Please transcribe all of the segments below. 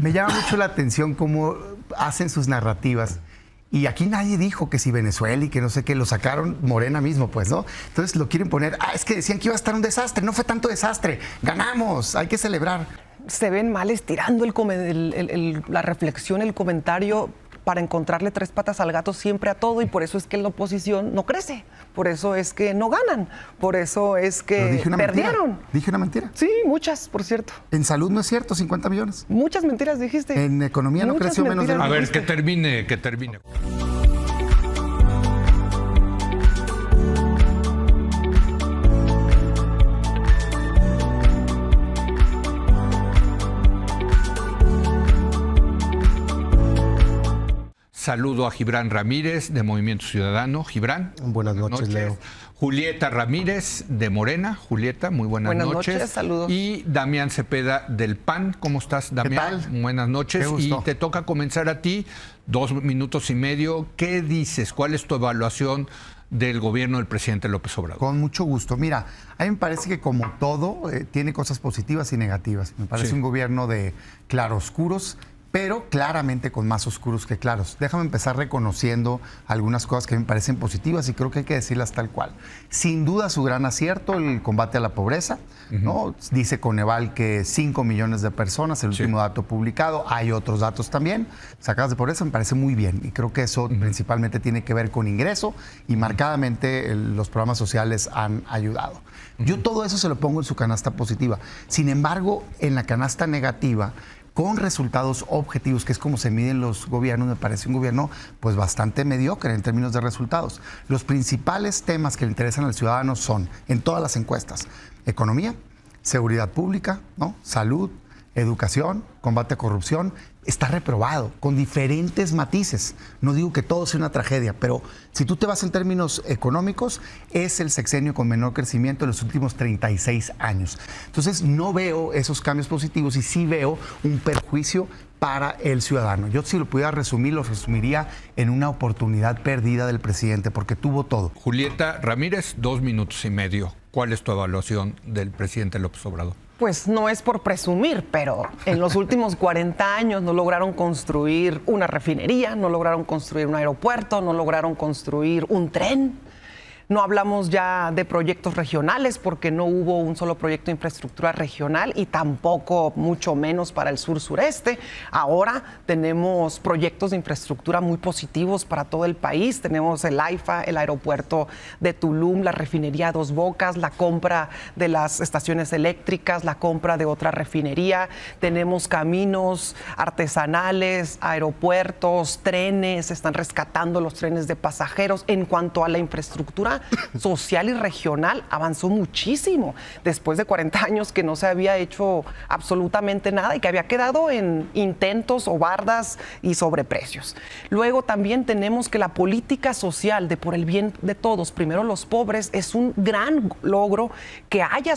Me llama mucho la atención cómo hacen sus narrativas. Y aquí nadie dijo que si Venezuela y que no sé qué, lo sacaron Morena mismo, pues, ¿no? Entonces lo quieren poner, es que decían que iba a estar un desastre, no fue tanto desastre, ganamos, hay que celebrar. Se ven mal estirando la reflexión, el comentario, para encontrarle tres patas al gato siempre a todo, y por eso es que la oposición no crece, por eso es que no ganan, por eso es que perdieron. Mentira. ¿Dije una mentira? Sí, muchas, por cierto. En salud no es cierto, 50 millones. Muchas mentiras dijiste. En economía no creció menos de... A ver, que termine. Saludo a Gibran Ramírez, de Movimiento Ciudadano. Gibran. Buenas noches, Leo. Julieta Ramírez, de Morena. Julieta, muy buenas noches. Saludos. Y Damián Cepeda, del PAN. ¿Cómo estás, Damián? ¿Qué tal? Buenas noches. Y te toca comenzar a ti, 2 minutos y medio. ¿Qué dices? ¿Cuál es tu evaluación del gobierno del presidente López Obrador? Con mucho gusto. Mira, a mí me parece que como todo, tiene cosas positivas y negativas. Me parece un gobierno de claroscuros, pero claramente con más oscuros que claros. Déjame empezar reconociendo algunas cosas que me parecen positivas y creo que hay que decirlas tal cual. Sin duda su gran acierto, el combate a la pobreza, ¿no? Dice Coneval que 5 millones de personas, el último dato publicado, hay otros datos también, sacadas de pobreza, me parece muy bien y creo que eso principalmente tiene que ver con ingreso y marcadamente los programas sociales han ayudado. Yo todo eso se lo pongo en su canasta positiva. Sin embargo, en la canasta negativa, con resultados objetivos, que es como se miden los gobiernos, me parece un gobierno pues bastante mediocre en términos de resultados. Los principales temas que le interesan al ciudadano son, en todas las encuestas, economía, seguridad pública, ¿no? Salud, educación, combate a corrupción. Está reprobado, con diferentes matices. No digo que todo sea una tragedia, pero si tú te vas en términos económicos, es el sexenio con menor crecimiento de los últimos 36 años. Entonces, no veo esos cambios positivos y sí veo un perjuicio para el ciudadano. Yo, si lo pudiera resumir, lo resumiría en una oportunidad perdida del presidente, porque tuvo todo. Julieta Ramírez, 2 minutos y medio. ¿Cuál es tu evaluación del presidente López Obrador? Pues no es por presumir, pero en los últimos 40 años no lograron construir una refinería, no lograron construir un aeropuerto, no lograron construir un tren. No hablamos ya de proyectos regionales porque no hubo un solo proyecto de infraestructura regional y tampoco mucho menos para el sur-sureste. Ahora tenemos proyectos de infraestructura muy positivos para todo el país. Tenemos el AIFA, el aeropuerto de Tulum, la refinería Dos Bocas, la compra de las estaciones eléctricas, la compra de otra refinería. Tenemos caminos artesanales, aeropuertos, trenes, se están rescatando los trenes de pasajeros. En cuanto a la infraestructura social y regional, avanzó muchísimo después de 40 años que no se había hecho absolutamente nada y que había quedado en intentos o bardas y sobreprecios. Luego también tenemos que la política social de por el bien de todos, primero los pobres, es un gran logro que haya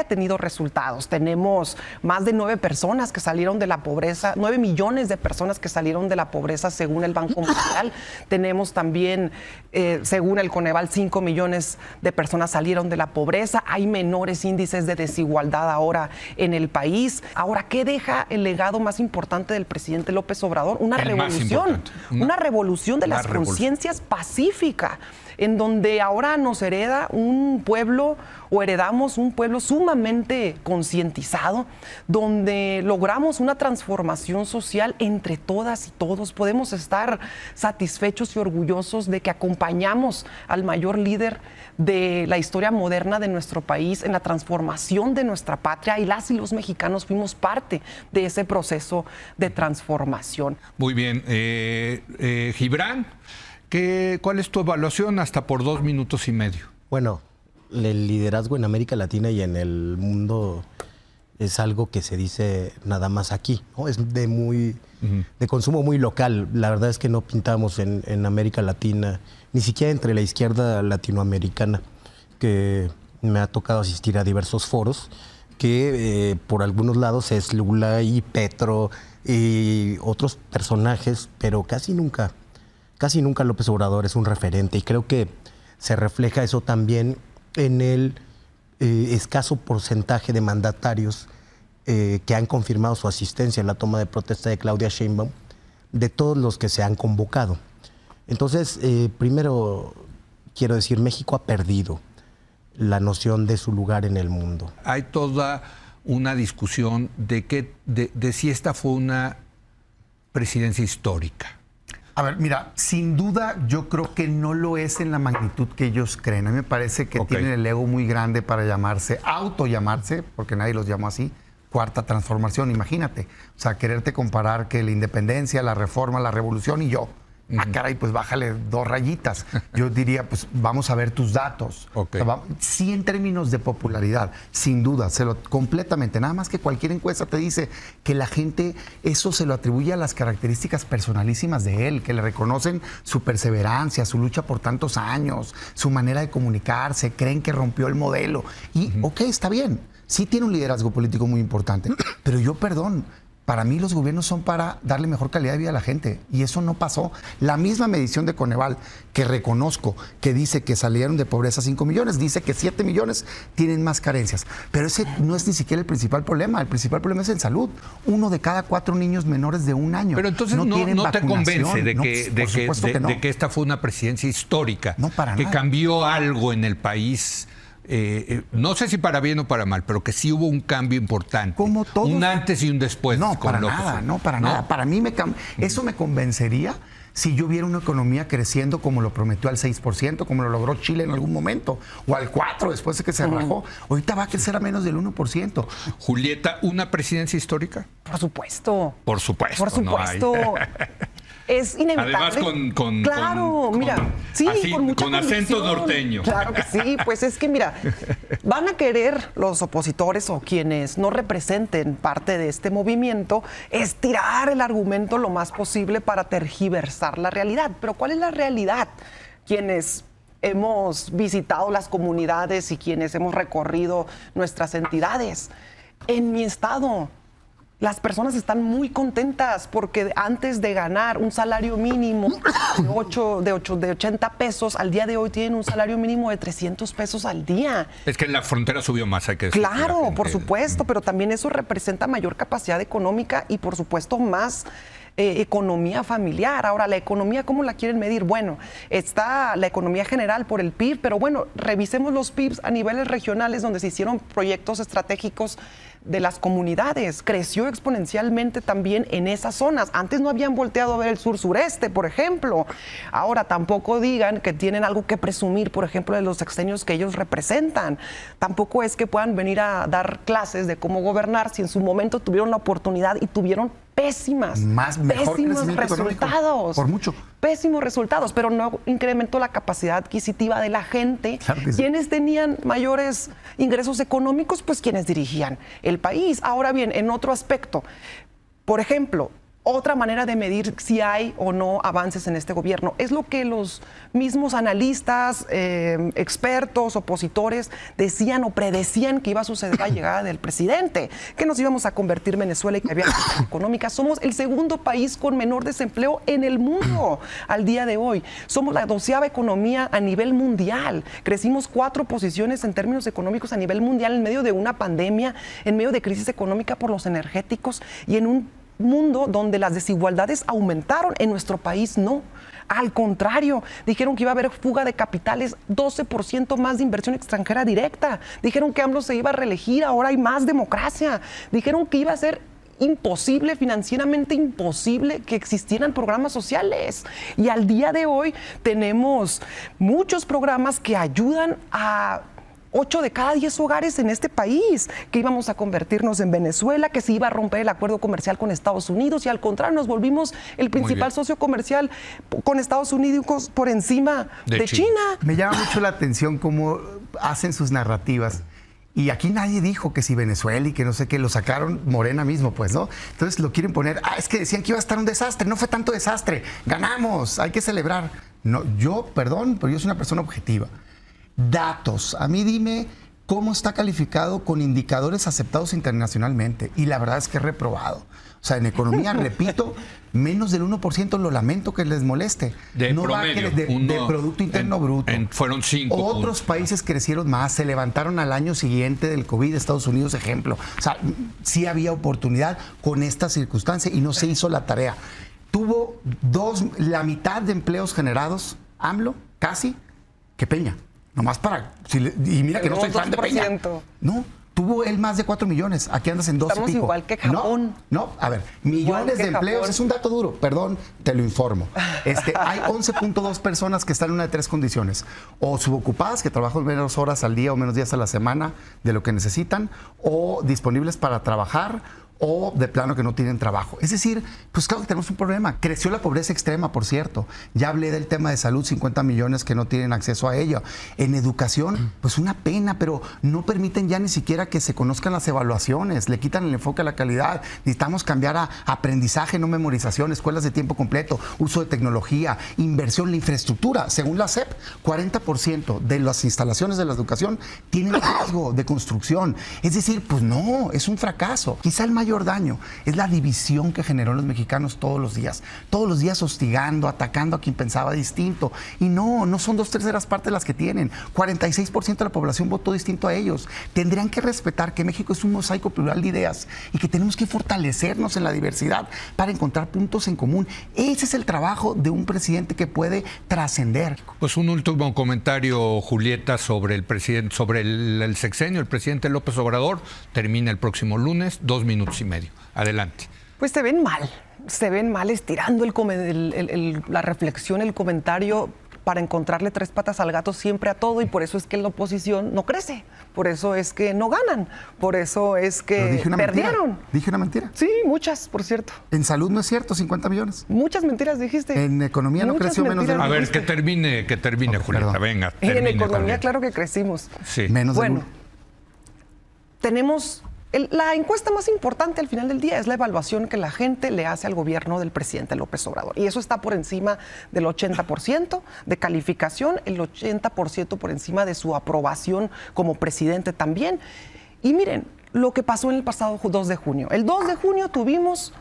tenido resultados. Tenemos más de 9 personas que salieron de la pobreza, 9 millones de personas que salieron de la pobreza según el Banco Mundial. Tenemos también, según el Coneval, 5 millones de personas salieron de la pobreza. Hay menores índices de desigualdad ahora en el país. Ahora, ¿qué deja el legado más importante del presidente López Obrador? Una revolución, una revolución de las conciencias pacífica, en donde ahora nos hereda un pueblo, o heredamos un pueblo sumamente concientizado, donde logramos una transformación social entre todas y todos. Podemos estar satisfechos y orgullosos de que acompañamos al mayor líder de la historia moderna de nuestro país en la transformación de nuestra patria, y las y los mexicanos fuimos parte de ese proceso de transformación. Muy bien. Gibran, ¿cuál es tu evaluación hasta por 2 minutos y medio? Bueno, el liderazgo en América Latina y en el mundo es algo que se dice nada más aquí, ¿no? Es de consumo muy local. La verdad es que no pintamos en América Latina, ni siquiera entre la izquierda latinoamericana, que me ha tocado asistir a diversos foros, que por algunos lados es Lula y Petro y otros personajes, pero casi nunca López Obrador es un referente, y creo que se refleja eso también en el escaso porcentaje de mandatarios que han confirmado su asistencia en la toma de protesta de Claudia Sheinbaum, de todos los que se han convocado. Entonces, primero quiero decir, México ha perdido la noción de su lugar en el mundo. Hay toda una discusión de si esta fue una presidencia histórica. A ver, mira, sin duda yo creo que no lo es en la magnitud que ellos creen. A mí me parece que tienen el ego muy grande para autollamarse, porque nadie los llamó así, cuarta transformación, imagínate. O sea, quererte comparar que la independencia, la reforma, la revolución y yo. Caray, pues bájale 2 rayitas. Yo diría, pues vamos a ver tus datos. O sea, sí, en términos de popularidad, sin duda, completamente. Nada más que cualquier encuesta te dice que la gente eso se lo atribuye a las características personalísimas de él, que le reconocen su perseverancia, su lucha por tantos años, su manera de comunicarse, creen que rompió el modelo. Y, ok, está bien, sí tiene un liderazgo político muy importante, pero para mí los gobiernos son para darle mejor calidad de vida a la gente y eso no pasó. La misma medición de Coneval, que reconozco que dice que salieron de pobreza 5 millones, dice que 7 millones tienen más carencias. Pero ese no es ni siquiera el principal problema. El principal problema es en salud. 1 de cada 4 niños menores de 1 año Pero entonces no te convence de que esta fue una presidencia histórica, no, para que nada. Cambió algo en el país. No sé si para bien o para mal, pero que sí hubo un cambio importante. Como todos. Un antes y un después. No, para nada. Para mí eso me convencería si yo viera una economía creciendo como lo prometió al 6%, como lo logró Chile en algún momento, o al 4% después de que se rajó. Ahorita va a crecer a menos del 1%. Julieta, ¿una presidencia histórica? Por supuesto. Por supuesto. Por supuesto. No hay. Es inevitable. Además claro, mira, sí, así, con mucha con acento convicción. norteño. Claro que sí, pues es que mira, van a querer los opositores o quienes no representen parte de este movimiento estirar el argumento lo más posible para tergiversar la realidad. Pero ¿cuál es la realidad? Quienes hemos visitado las comunidades y quienes hemos recorrido nuestras entidades. En mi estado, las personas están muy contentas porque antes de ganar un salario mínimo de 80 pesos, al día de hoy tienen un salario mínimo de 300 pesos al día. Es que en la frontera subió más, hay que decir. Claro, por supuesto, pero también eso representa mayor capacidad económica y por supuesto más economía familiar. Ahora, la economía, ¿cómo la quieren medir? Bueno, está la economía general por el PIB, pero bueno, revisemos los PIBs a niveles regionales donde se hicieron proyectos estratégicos de las comunidades. Creció exponencialmente también en esas zonas. Antes no habían volteado a ver el sur-sureste, por ejemplo. Ahora tampoco digan que tienen algo que presumir, por ejemplo, de los sexenios que ellos representan. Tampoco es que puedan venir a dar clases de cómo gobernar si en su momento tuvieron la oportunidad y tuvieron pésimos resultados. Por mucho. Pésimos resultados, pero no incrementó la capacidad adquisitiva de la gente. Claro que sí. Quienes tenían mayores ingresos económicos, pues quienes dirigían el país. Ahora bien, en otro aspecto, por ejemplo, otra manera de medir si hay o no avances en este gobierno es lo que los mismos analistas, expertos, opositores decían o predecían que iba a suceder a la llegada del presidente, que nos íbamos a convertir Venezuela y que había crisis económica. Somos el segundo país con menor desempleo en el mundo al día de hoy. Somos la 12ª economía a nivel mundial. Crecimos 4 posiciones en términos económicos a nivel mundial en medio de una pandemia, en medio de crisis económica por los energéticos y en un mundo donde las desigualdades aumentaron. En nuestro país no. Al contrario, dijeron que iba a haber fuga de capitales, 12% más de inversión extranjera directa. Dijeron que AMLO se iba a reelegir, ahora hay más democracia. Dijeron que iba a ser imposible, financieramente imposible, que existieran programas sociales. Y al día de hoy tenemos muchos programas que ayudan a 8 de cada 10 hogares en este país, que íbamos a convertirnos en Venezuela, que se iba a romper el acuerdo comercial con Estados Unidos y al contrario nos volvimos el principal socio comercial con Estados Unidos por encima de China. Me llama mucho la atención cómo hacen sus narrativas. Y aquí nadie dijo que si Venezuela y que no sé qué, lo sacaron Morena mismo, pues, ¿no? Entonces lo quieren poner, es que decían que iba a estar un desastre, no fue tanto desastre, ganamos, hay que celebrar. No, perdón, pero yo soy una persona objetiva. Datos. A mí dime cómo está calificado con indicadores aceptados internacionalmente. Y la verdad es que es reprobado. O sea, en economía, repito, menos del 1%, lo lamento que les moleste. De promedio. De Producto Interno Bruto. Fueron 5 Otros países crecieron más, se levantaron al año siguiente del COVID, Estados Unidos, ejemplo. O sea, sí había oportunidad con esta circunstancia y no se hizo la tarea. Tuvo la mitad de empleos generados, AMLO, casi, que Peña. Nomás para... y mira que no soy fan de Peña. No. Tuvo él más de 4 millones. Aquí andas en 2 Estamos y pico. igual que Japón. No, a ver, millones de empleos. Japón. Es un dato duro, perdón, te lo informo. Hay 11.2 personas que están en una de 3 condiciones. O subocupadas, que trabajan menos horas al día o menos días a la semana de lo que necesitan, o disponibles para trabajar, o de plano que no tienen trabajo. Es decir, pues claro que tenemos un problema. Creció la pobreza extrema, por cierto. Ya hablé del tema de salud, 50 millones que no tienen acceso a ello. En educación, pues una pena, pero no permiten ya ni siquiera que se conozcan las evaluaciones. Le quitan el enfoque a la calidad. Necesitamos cambiar a aprendizaje, no memorización, escuelas de tiempo completo, uso de tecnología, inversión en la infraestructura. Según la SEP, 40% de las instalaciones de la educación tienen riesgo de construcción. Es decir, pues no, es un fracaso. Quizá el mayor daño es la división que generó en los mexicanos todos los días hostigando, atacando a quien pensaba distinto. Y no son 2/3 partes las que tienen. 46% de la población votó distinto a ellos. Tendrían que respetar que México es un mosaico plural de ideas y que tenemos que fortalecernos en la diversidad para encontrar puntos en común. Ese es el trabajo de un presidente que puede trascender. Pues un último comentario, Julieta, sobre el presidente, sobre el sexenio. El presidente López Obrador termina el próximo lunes, 2 minutos y medio. Adelante. Pues se ven mal estirando la reflexión, el comentario para encontrarle 3 patas al gato siempre a todo, y por eso es que la oposición no crece, por eso es que no ganan, por eso es que perdieron. ¿Dije una mentira? Sí, muchas, por cierto. En salud no es cierto, 50 millones. Muchas mentiras dijiste. En economía no creció menos de... A ver, que termine, Julieta, perdón. venga. En economía, claro que crecimos. Sí. Menos de... Bueno, tenemos... La encuesta más importante al final del día es la evaluación que la gente le hace al gobierno del presidente López Obrador. Y eso está por encima del 80% de calificación, el 80% por encima de su aprobación como presidente también. Y miren lo que pasó en el pasado 2 de junio. El 2 de junio tuvimos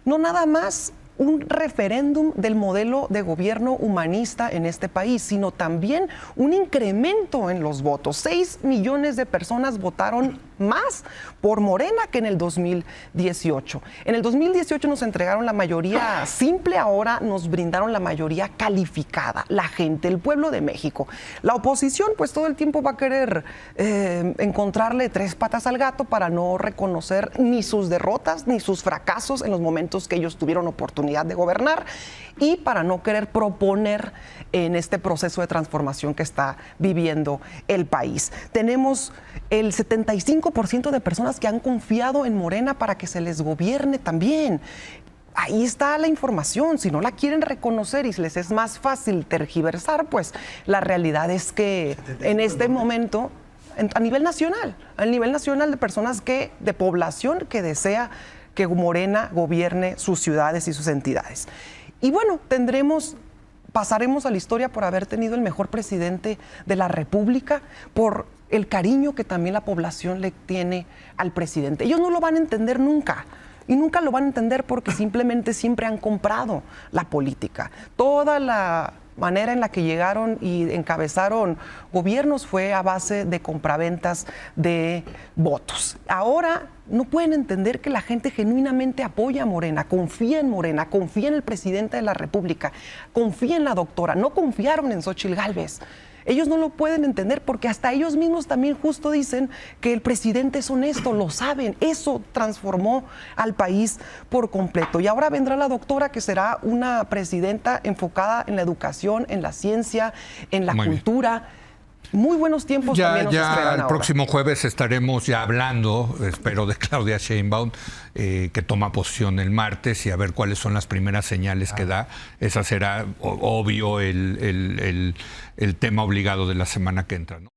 no nada más un referéndum del modelo de gobierno humanista en este país, sino también un incremento en los votos. 6 millones de personas votaron más por Morena que en el 2018. En el 2018 nos entregaron la mayoría simple, ahora nos brindaron la mayoría calificada, la gente, el pueblo de México. La oposición pues todo el tiempo va a querer encontrarle 3 patas al gato para no reconocer ni sus derrotas ni sus fracasos en los momentos que ellos tuvieron oportunidad de gobernar, y para no querer proponer en este proceso de transformación que está viviendo el país. Tenemos el 75% de personas que han confiado en Morena para que se les gobierne también. Ahí está la información. Si no la quieren reconocer y les es más fácil tergiversar, pues la realidad es que en este momento, a nivel nacional de personas de población que desea que Morena gobierne sus ciudades y sus entidades. Y bueno, pasaremos a la historia por haber tenido el mejor presidente de la República, por el cariño que también la población le tiene al presidente. Ellos no lo van a entender nunca. Y nunca lo van a entender porque simplemente siempre han comprado la política. Toda la manera en la que llegaron y encabezaron gobiernos fue a base de compraventas de votos. Ahora no pueden entender que la gente genuinamente apoya a Morena, confía en Morena, confía en el presidente de la República, confía en la doctora. No confiaron en Xóchitl Gálvez. Ellos no lo pueden entender porque hasta ellos mismos también justo dicen que el presidente es honesto, lo saben. Eso transformó al país por completo. Y ahora vendrá la doctora, que será una presidenta enfocada en la educación, en la ciencia, en la cultura. Muy buenos tiempos también nos esperan ahora. El próximo jueves estaremos ya hablando, espero, de Claudia Sheinbaum, que toma posición el martes, y a ver cuáles son las primeras señales que da. Esa será, obvio, el tema obligado de la semana que entra, ¿no?